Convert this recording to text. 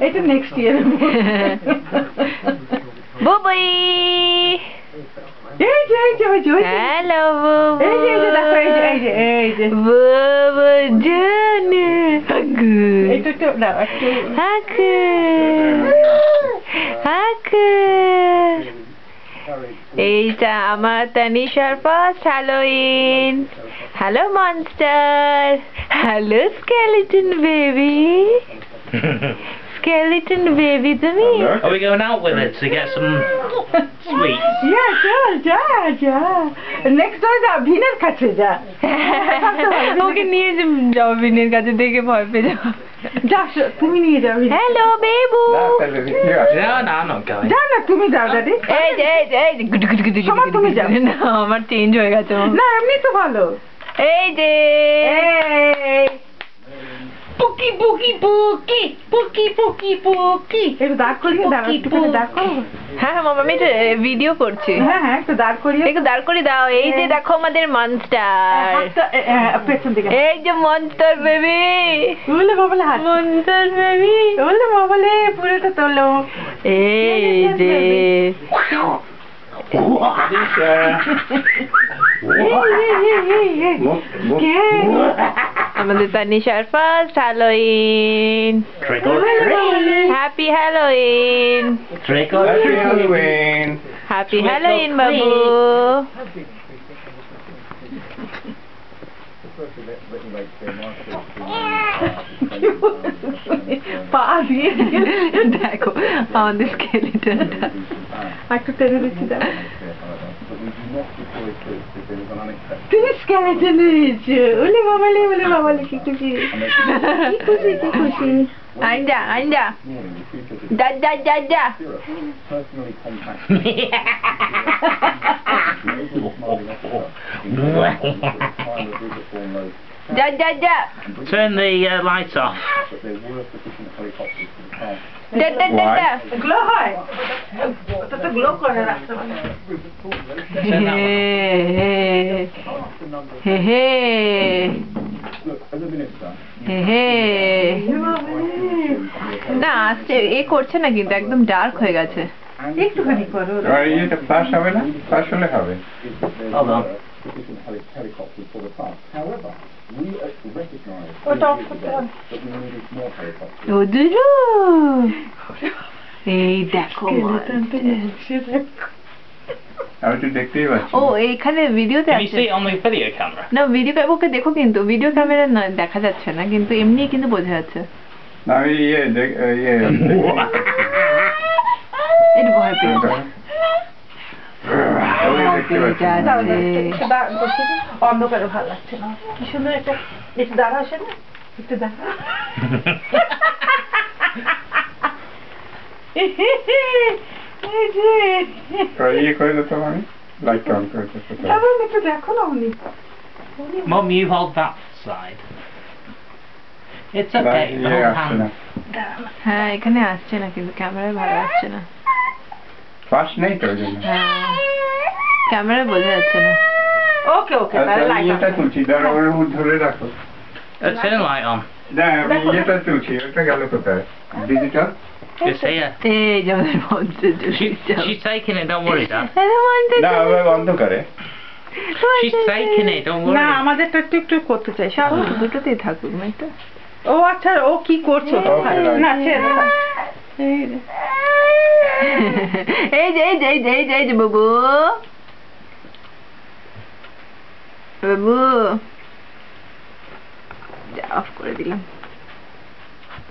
এটা next year বুবুই এই যে হ্যালো বুবু এই যে দেখো এই যে বুবু জানে হাগু এটা তো না একটু হাগু হাগু এইটা আমার তানিশার first Halloween hello monster hello skeleton baby skeleton baby তুমি Are we going out with it to get some sweets? যা নেক্সট ডে যা ভিনের কাছে যা ওকে নিয়ে যাও বিনের কাছে দেখে ভয় পেয়ে যাও যা তুমি নিয়ে যাও hello Bebu No, I'm not going. যা না তুমি যাও দাদি এই যে গুড গুড গুড সমা তুমি যাও না আমার চেঞ্জ হয়ে গেছে না এমনি তো ভালো এই যে পুকি পুকি পুকি পুকি পুকি পুকি একটু দাঁড় করিয়ে দাঁড়াও একটু দাঁড় করো হ্যাঁ মামা আমি ভিডিও করছি হ্যাঁ একটু দাঁড় করিয়ে একটু দাঁড় করে দাও এই যে দেখো আমাদের মনস্টার পেছন দিকে এই যে মনস্টার বেবি ওলে বাবলে হাত মনস্টার বেবি ওলে বাবলে পুরোটা তোলো এই যে আমাদের তানিশার first Halloween Trick or treat. Happy Halloween Trick or treat. Happy Halloween বাবু পা দিয়ে দেখো আমাদের স্কেলিটনটা একটু টেনে দিচ্ছি দেখো তুমি স্কেলেটন হয়েছো ওলে বাবালে কি খুশি কি খুশি আইন্দা যা যা Turn the lights off. Glow হয় ওটা তো গ্লো করে রাখতে হবে না আসছে এ করছে না কিন্তু একদম ডার্ক হয়ে গেছে একটুখানি করো এটা ফ্ল্যাশ হবে না ফ্ল্যাশ হলে হবে Hold on. ওটা অফ করতে হবে ও দুরু এই দেখো আমি তো দেখতেই পাচ্ছি ও এইখানে ভিডিওতে Can you আছে see it on the video camera? না ভিডিও ওকে দেখো কিন্তু ভিডিও ক্যামেরা নয় দেখা যাচ্ছে না কিন্তু এমনি কিন্তু বোঝা যাচ্ছে না, আমি একটু ভয় পেয়েছে অন্ধকারে ভালো লাগছে না কি সুন্দর একটা একটু দাঁড়া আসে না একটু দাঁড়া ইয়ে করে দিতাম আমি লাইট অন করে দিতাম একটু দেখো না উনি Mum, you hold that side. It's okay. ইয়ে Hold আসছে না hand. হ্যাঁ এখানে আসছে না কিন্তু ক্যামেরায় ভালো আসছে না ফাস্ট নেই তো ওই জন্য হ্যাঁ ক্যামেরায় বোঝা যাচ্ছে না ওকে ইয়েটা তুলছি দাঁড়া ওর মুখ ধরে রাখো Turn the light on. না আমি ইয়েটা তুলছি ওটা গেল কোথায় ডিজিটাল It's here. এই যে আমাদের মঞ্চে She's taking it, don't worry, Dad. না অন্ধকারে She's taking it, don't না worry. আমাদেরটা একটু করতে চাই সারা দুটোতেই থাকুক না এটা ও আচ্ছা ও কি করছে না এই যে বাবু অফ করে দিলাম